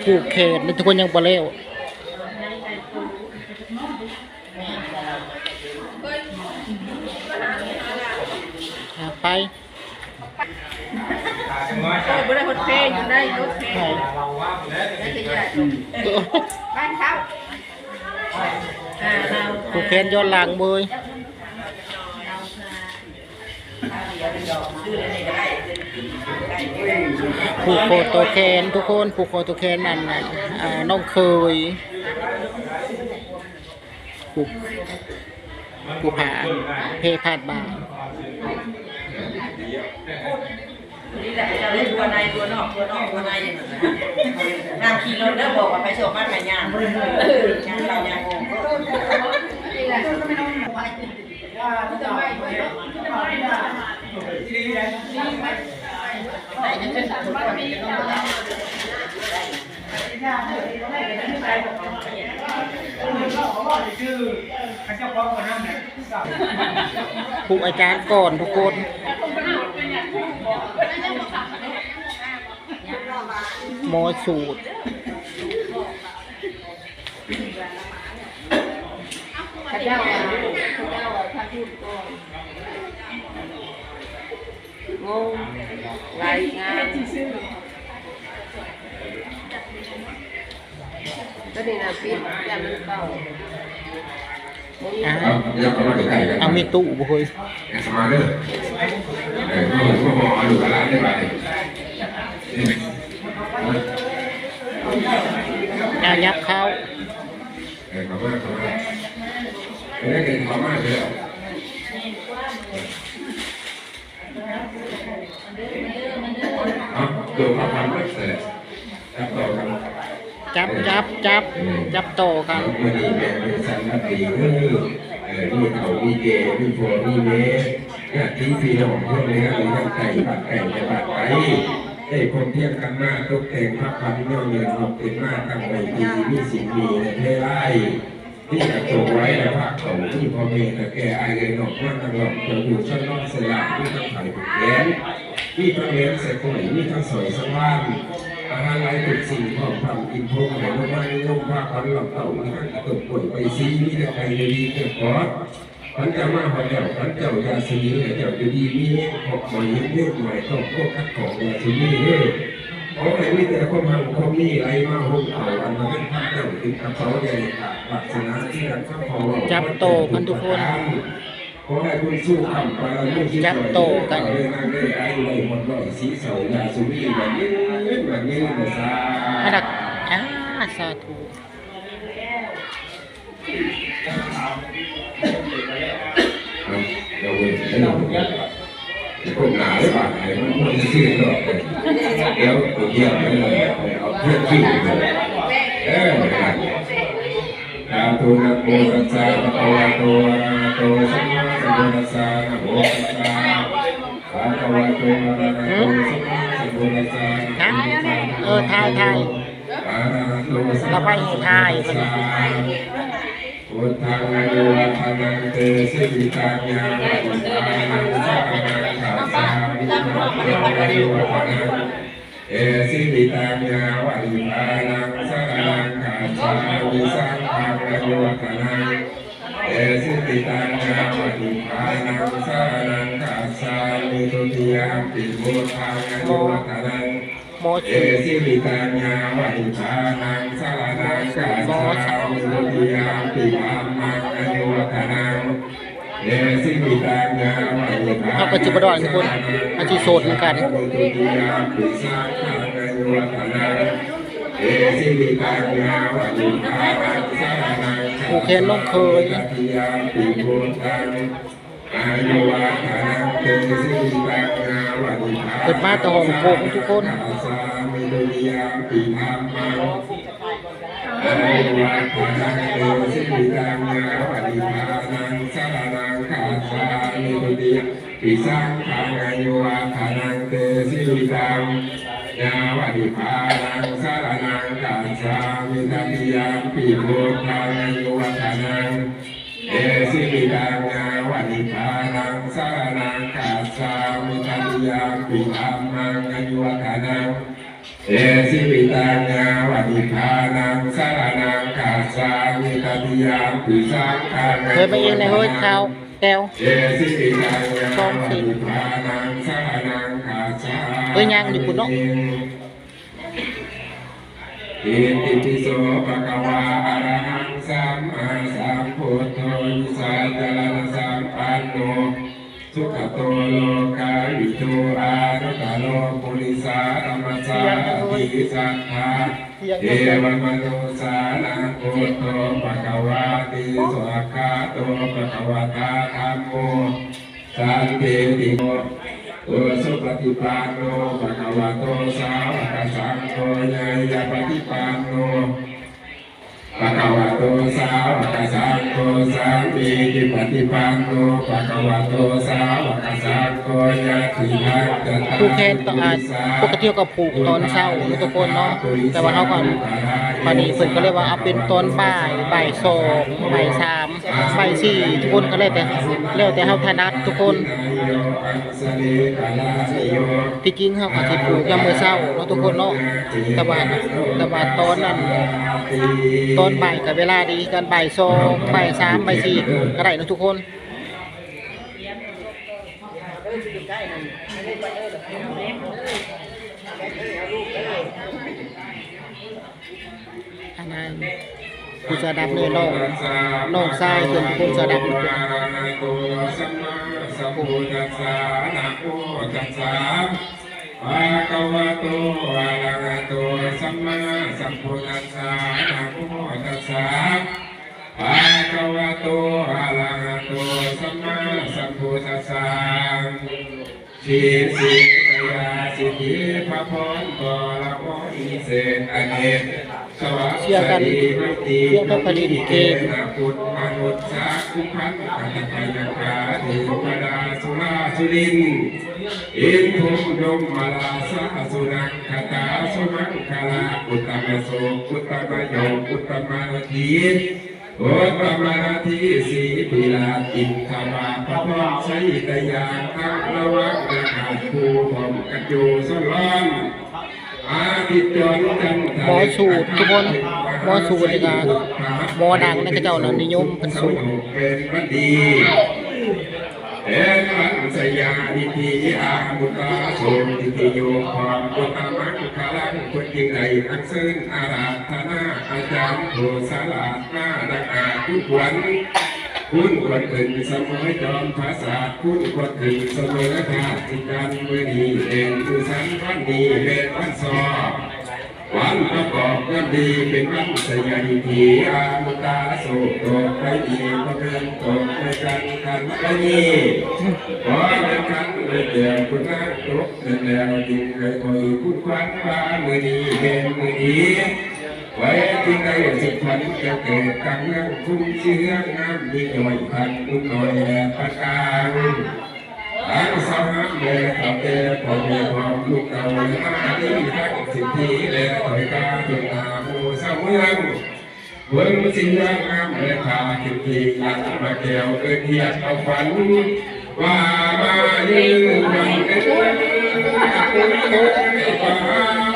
ผูกแขนทุกคนยังบ่เร็วไปไม่ได้คนเพย์อยู่ได้รถเพย์บ้านเขาผูกแขนย้อนหลังเบยผูกคอตัวแขนทุกคนผูกคอตัวแขนนั่นน้องเคยผูกผาเพพาดบ่านี่แหละจะเล่นตัวในตัวนอกตัวในนางขี่รถแล้วบอกว่าไปโชว์บ้านไปย่างย่างเราย่างงนี่แหละไม่ต้องไปได้จะเป็นคนคนนี้ต้องได้ผูกอาจารย์ก่อนทุกคนหมอสูตรข้าเจ้าถ้าพูดก็งงรายงานก็นี่นะปิดอย่ามันเป่าเอามีตู้บ่เคยสมาเด้อก็หอดูกระลาได้ไปยับเข้าขอบคุณครับได้เกินขอบมากเลยดูมาทำเพื่อเสร็จต่อกันจับโตกันวันนี้แม่ไม่สั่งนาทีเมื่อมีเขามีเกมีโฟมีเมสที่พี่น้องเพื่อนเลยครับมีทั้งไก่ผัดไก่จะผัดไก่ได้คนเที่ยงกันมาตกแต่งพักพันเงี้ยเงินออกเป็นมาตั้งไว้ดีมีสิ่งดีในเทไร่ที่จะโตไว้แล้วภาคเขาที่พ่อแม่แต่แกอายเลยนอกว่าตั้งหลอกจะอยู่ชั้นนอกเสลาที่ต้องถ่ายผูกแขนที่ทั้งเลี้ยงใส่ปุ๋ยที่ทั้งสวยสว่างอาหารหลายทุกสิ่งของทำกินพงเหมือนว่าไม่ลงผ้าพันหลอกเต่าที่ทั้งตกป่วยไปซีมีแต่ใครดีเกิดก่อนพันจะมาพันเจ้ายาสีเจ้าจะดีมีขอบหมายเลือดหมายต้องพวกคัดของยาสีนี่เฮ้เพราะไอ้นี่แต่ความหังความนี่ไรมาห้องเขาอันนั้นเป็นพันเจ้าถึงกระเป๋าใหญ่ปักสนาที่นั่นข้าพอจับโตกันทุกคนขอให้คุณสู้คำไปจับโตกันไอ้เลยหมดเลยสีเสายาสีนี่แบบนี้นะซาอันดับสาธุเดี๋ยวให้เราคนหนาได้ป่ะไอ้มันควรจะชื่อก็เดี๋ยวตัวเยี่ยมเลยเอาเพื่อนชื่อเลยตัวนักโมตัสสะภะคะวะโตอะระหะโตสัมมาสัมพุทธัสสะนะโมตัสสะภะคะวะโตอะระหะโตสัมมาสัมพุทธัสสะทายเราไปทายพุทธังโยธนังเตสิวิตังยังพุทธังสัพพังขัสสามิธังโยธนังเอสิวิตังยาวะอิภานังสรนังขัสสามิสังฆังโยธนังเอสิวิตังยาวะอิภานังสรนังขัสสามิทุติยมปิพุทธังโยธนังเอสิวิตังยาวะอิภานังสรนังขัสสามิทุติยมปิธัมมังโยธนังเอสิวิตังยาวะอิภานังเอากระจุบดอนทุกคนอาชีโสดเหมือนกันผูกแขนน้องเคยเกิดมาแต่ห้องโกงทุกคนปิสังขังอายุวัฒนังเตสิวิตังยาวะดิภานังสารนังกัสสามิตัติยามปิโภทังอายุวัฒนังเตสิวิตังยาวะดิภานังสารนังกัสสามิตัติยามปิธัมมังอายุวัฒนังเต เอสิวิตังยาวันิพานังสารนังกาสามิตติยามปิสังฆัง เคยไปเองในห้วยเขาแก้ว เอสิวิตังยาวันิพานังสารนังกาสา เอ้ยยังอยู่ปุ่นเนาะ อิติปิโสภะคะวาอะระหังสัมมาสัมพุทโธวิสัยจารณสัมปันโนสุขโตโลกาวิทูอานุตโลปุริสาธรรมสาติสัทธาเอวมโนสานังพุทโธภะคะวาติสวากขาโตภะคะวะตาธัมโมสันติติโมสุปฏิปันโนภะคะวะโตสาวกสังโฆเยยะปฏิปันโนภะคะวะโตสาวกสังโฆสัมมิติปฏิปันโนภะคะวะโตสาวกสังโฆยะติทังจตา ผูกแขนต่อปกติก็ผูกตอนเช้าทุกคนเนาะแต่ว่าเขาก่อนตอนนี้เพิ่นก็เลยว่าเอาเป็นตอนบ่าย2บ่าย3บ่าย4ทุกคนก็แล้วแต่เฮาถนัดทุกคนที่จริงเฮาก็สิผูกยามมื้อเช้าเนาะทุกคนเนาะแต่ว่าตอนนั้นตอนบ่ายก็เวลาดีกันบ่าย2บ่าย3บ่าย4ก็ได้เนาะทุกคนอันนั้นกูจะดับเลยน้องชายเพิ่นกูจะดับเลย สัมมาสัมพุทธัสสะนะโมตัสสะภะคะวะโตอะระหะโตสัมมาสัมพุทธัสสะนะโมตัสสะภะคะวะโตอะระหะโตสัมมาสัมพุทธัสสะสิสิกยาสิทธิพระพรต่อละโมอิเศษอเนกสวัสดีพระดิษฐ์เกณฑ์พุทธมนุษย์สาคุพันธ์กัตถยกาเทวดาสุราสุรินอินทุมยมมาลาสาสุนังคตาสุมังคลาอุตตมโสอุตตมโยอุตตมนาทีอุตตมนาทีสีปิลาอินทวาพระพรชัยตยาทั้งระวังนาขาดภูผมกัจโยสลอนหมอสูตรทุกคนหมอสูตรนี่ก็หมอดังนะก็เจ้าน่ะนิยมเพิ่นสูตรเป็นวันดีเอ็นวันสยานิธิอามุตาโสนิธิโยความอุตตมังคลังคนยิ่งใหญ่อันซึ่งอาราธนาอาจารย์โพสาลาหน้าดังอาทุกวันคุณควรถึงเสมอจอมภาษาคุณควรถึงเสมอธาตุการเมื่อนี้เองคือสันวันนี้เป็นวันสอบวันประกอบกันดีเป็นวันสยายทีอามุตาโสตกไปอีกก็เป็นตกในกันกันไปนี้ขอเป็นกันเลยเดียวคุณนักตกเป็นแล้วจึงเลยคอยคุณควันว่าเมื่อนี้เป็นเมื่อนี้ไว้ที่ในสุขวัญจะเกิดกังนั่งคุ้มเชื่องน้ำมีหน่อยพันนุ่มหน่อยแลประการอันสามเมื่อขับเตะพอมีความลูกเก่าและมาดีทั้งสิทธิและถอยกาจนอาโมเศร้าเมืองเวิ้งสิ่งร่างงามและพาคิดทีหลังมาแก้วเกิดเทียบเอาฝันว่ามายืนวันเอ็นว่า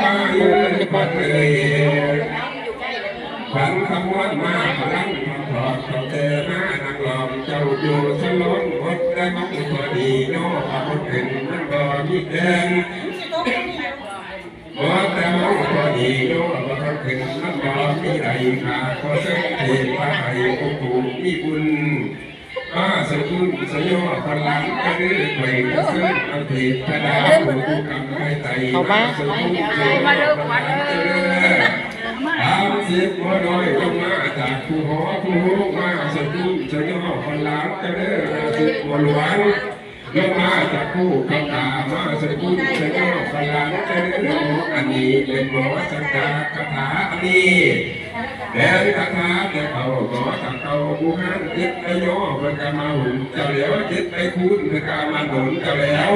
มายืนวันเอ็นฝันคำว่ามาพลังพอเขาเจอหน้านางหลอมเจ้าอยู่ฉลองอดได้มั่งพอดีโน่พอดขึ้นมันบ่มีเดินพอแต่มั่งพอดีโน่พอดขึ้นมันบ่มีไรขาขอเส้นเทพาให้องค์ปู่มีบุญมาสกุลสยบพลังกระดื้อไปกระซึ่งเอาเทพดาผู้กำให้ไตมาสกุลสยบพลังกระดื้อ30บ่น้อยลงมาจากผู้หอผู้หูมาสกุลสยบพลังกระดื้อ50บ่หลวงลงมาจากผู้กำตามาสกุลสยบพลังกระดื้ออันนี้เป็นหมอสังกาคาถาอันนี้แล้วคาถาแต่เขาหมอสังเกาบูฮันจิตไปย่อเพื่อกามาหุ่นเจ้าแล้วจิตไปคุ้นเพื่อกามาหนุนเจ้าแล้ว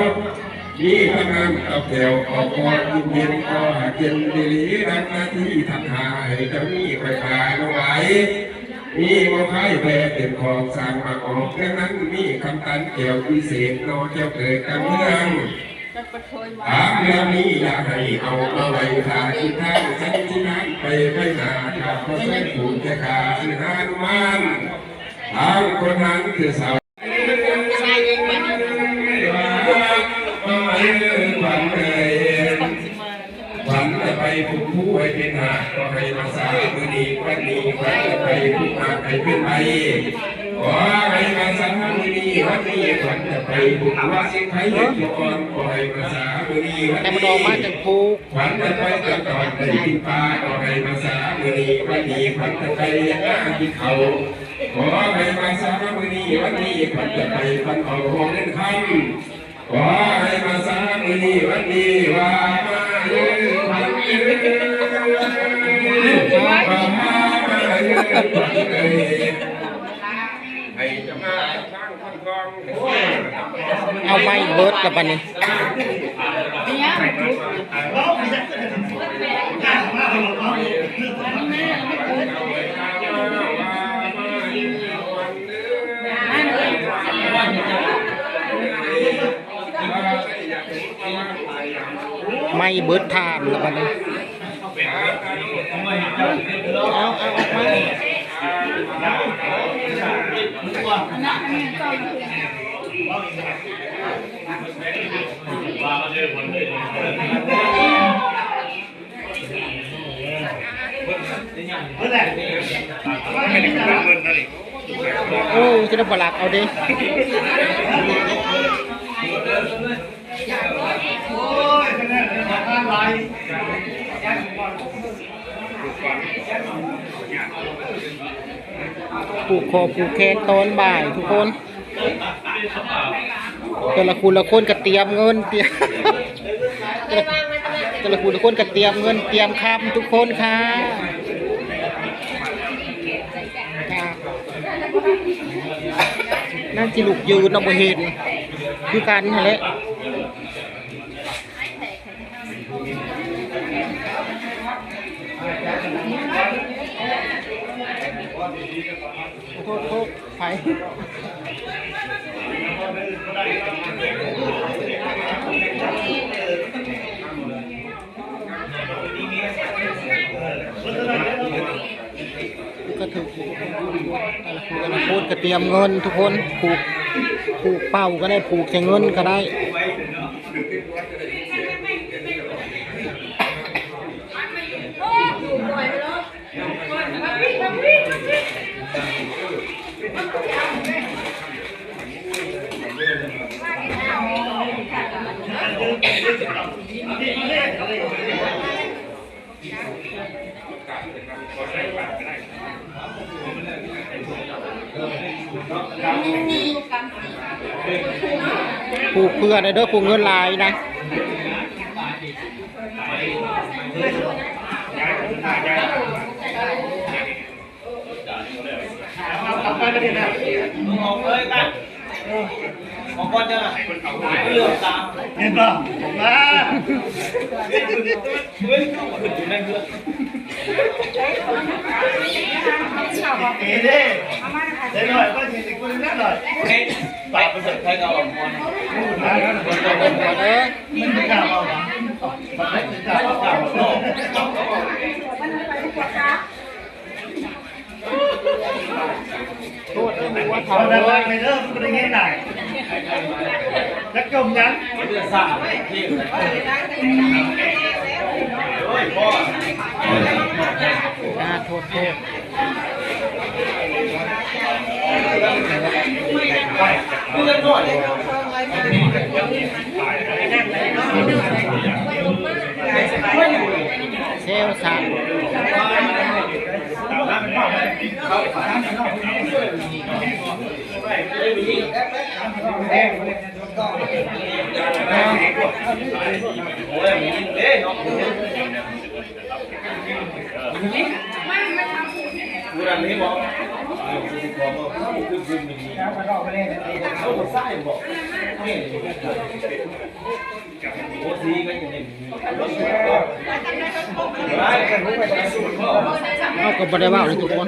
มีพระนามเอาแก้วออกคอยินเย็นก็หาเย็นดีลีรักหน้าที่ทำหาให้เจ้ามีไฟฟ้าลงไหวมีโมไข่แปรเป็นของสร้างมาออกดังนั้นมีคำตันเกี่ยววิเศษนอเจ้าเกิดกันเมือง ถามเรื่องนี้อยากให้เอามาไว้ขาที่ทางใช้ที่นั้นไปหนาขาดก็ใช้ผูกแค่ขาที่หานุมานทางคนนั้นคือสาววันเลยวันจะไปผูกผู้ให้เป็นหาก็ให้มาสามือดีวันนี้วันจะไปผูกหาให้เป็นไปขอให้มาสามือดีวันนี้วันจะไปผูกว่าสิ่งใครเห็นก่อนขอให้มาสามือดีวัน แต่ นี้ มันออกมาจากผูก วันจะไปจะก่อนไปกินปลาขอให้มาสามือดีวันนี้วันจะไปย่างกินเขาขอให้มาสามือดีวันนี้วันจะไปวันเอาห้องเล่นคำขอให้มาสามือดีวันนี้ว่ามาเยืนวันยืนว่ามาเยืนวันเลยให้จะมาสร้างคนกอง เอาไม้เบิดกับบันนี้ไม่เบิดทานกับบันนี้เอาออกมาโอ้จะได้บลักเอาดิผูกคอผูกแขนตอนบ่ายทุกคนแต่ละคนก็เตรียมเงินเตรียมแต่ละคนก็เตรียมเงินเตรียมคำทุกคนค่ะนั่นจิลุกยืนเอาไปเห็นคือกันนั่นแหละโทษไปก็ถือแต่ละคนก็เตรียมเงินทุกคนผูกเป้าก็ได้ผูกใส่เงินก็ได้ผูกเพื่อได้เด้อผูกเงินลายนะของก้อนจะเลือกตามเห็นป่ะมาเฮ้ยอยู่ในเรือเอ๋เด้เดี๋ยวหน่อยก็เห็นอีกคนนึงหน่อยไปไปเสร็จใครก็เอาคนมันไม่กล้าเอามันไม่กล้าเอาโน่โทษว่า เอา ทำ ได้ เลย ไม่เริ่มไม่ได้เงี้ยไหนแล้วจมยังเดือดสั่งที่โอ้ยพ่อโทษเลือดหน่อยเซลสันกูรันนี้บอกคือมีเขาใส่บอก เอาก็บ่ได้ว่าเลยทุกคน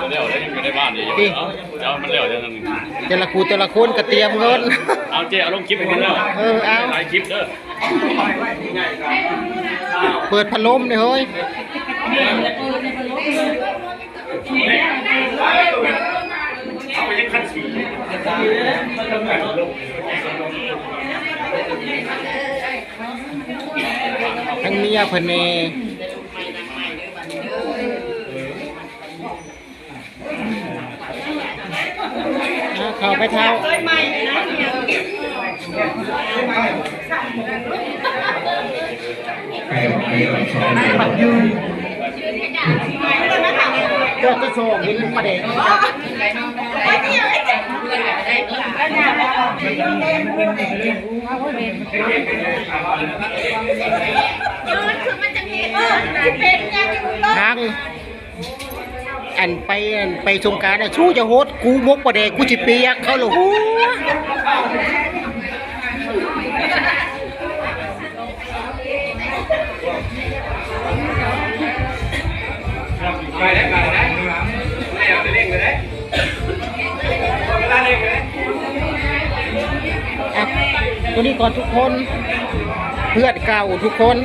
เร็วได้อยู่ในบ้านนี่อยู่เนาะเดี๋ยวมันเร็วจังนึง แต่ละคนก็เตรียมเงิน เอาเจ๊เอาลงคลิปให้เพิ่นเด้อ เอา หลายคลิปเด้อ เปิดพัดลมนี่เฮ้ย เอาไปยังคันสี ทั้งเมียเพิ่นแน่เข้าไปเท้า ใครออกไปออกสอง เจ้าก็โซ่เห็นประเด็นทางไปสงกรานต์ชู้จะโหดกูมกประเด็นกูจิเปียกเขาหรอหัว ไปได้ไม่เอาจะเล่นกันได้เวลาเล่นกันได้ ตัวนี้ก่อนทุกคนเพื่อนเก่าทุกคน